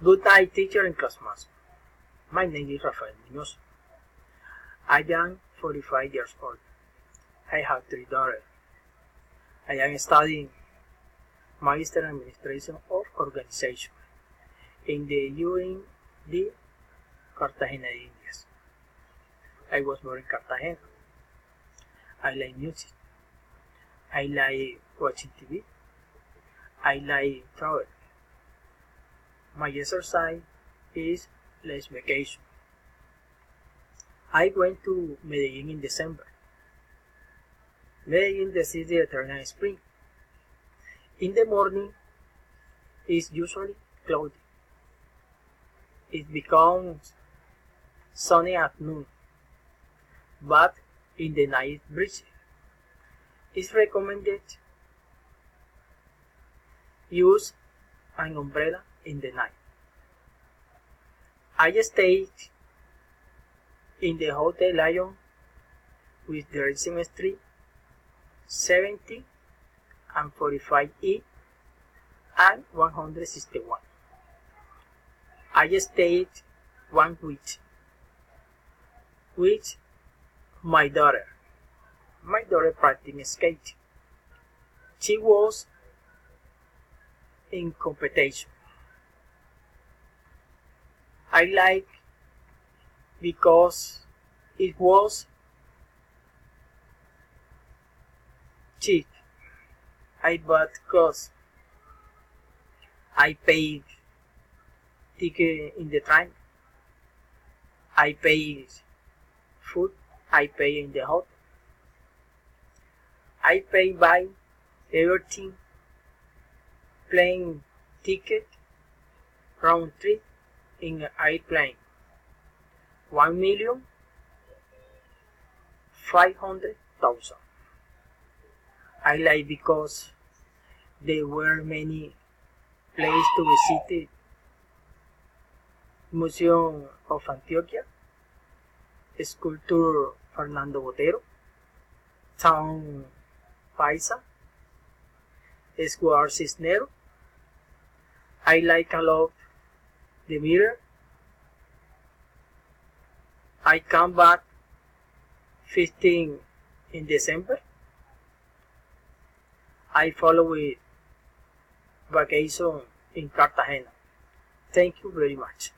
Good night, teacher and classmates. My name is Rafael Muñoz. I am 45 years old. I have 3 daughters. I am studying Magister in Administration of Organization in the UND Cartagena de Indias. I was born in Cartagena. I like music. I like watching TV. I like travel. My exercise is less vacation. I went to Medellin in December. Medellin, the city eternal spring. In the morning, it's usually cloudy. It becomes sunny at noon, but in the night breezy. It's recommended use an umbrella in the night. I stayed in the Hotel Lion with the residence street 70 and 45E and 161. I stayed 1 week with my daughter. My daughter practicing skate. She was in competition. I like because it was cheap. I bought clothes. I paid ticket in the train. I paid food. I paid in the hotel. I paid by everything. Plane ticket, round trip in an airplane. 1,500,000. I like because there were many places to visit. Museum of Antioquia, Sculpture Fernando Botero, Town Paisa, Escuadrón Cisnero. I like a lot the mirror. I come back 15 in December. I follow with vacation in Cartagena. Thank you very much.